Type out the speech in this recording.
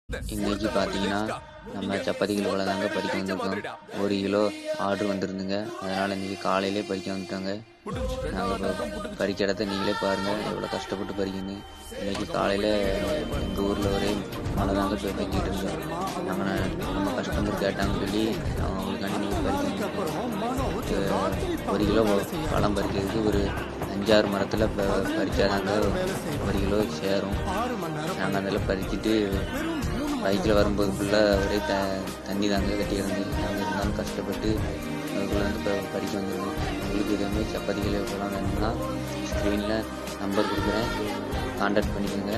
இன்னைக்கு பார்த்தீங்கன்னா, நம்ம சப்பாத்திகள் போல தாங்க பறிக்க வந்திருக்கோம். 1 கிலோ ஆர்டர் வந்திருந்துங்க. அதனால் இன்னைக்கு காலையிலே பறிக்க வந்துட்டோங்க. நாங்கள் இப்போ பறிக்க இடத்த நீங்களே பாருங்கள், எவ்வளோ கஷ்டப்பட்டு பறிக்கணும். இன்னைக்கு காலையில் எங்கள் ஊரில் ஒரே மழை தாங்க பெஞ்சிட்டு இருந்தோம். நம்ம கஸ்டமர் கேட்டாங்கன்னு சொல்லி அவங்களுக்காண்டி நீங்கள் பறிக்கணும். 1 கிலோ பழம் பறிக்கிறதுக்கு ஒரு 5-6 மரத்தில் பறிச்சாதாங்க 1 கிலோ சேரும். நாங்கள் அதில் பறிச்சுட்டு பைக்கில் வரும்போது ஃபுல்லாக ஒரே தண்ணி தாங்க கட்டி கிடந்து. நாங்கள் இருந்தாலும் கஷ்டப்பட்டு அதுக்குள்ளே வந்து இப்போ படிக்க வந்துடுவோம். உங்களுக்கு இதேமாதிரி சப்பாத்திகள் எப்போலாம் வேணும்னா ஸ்க்ரீனில் நம்பர் கொடுக்குறேன், கான்டாக்ட் பண்ணிக்கோங்க.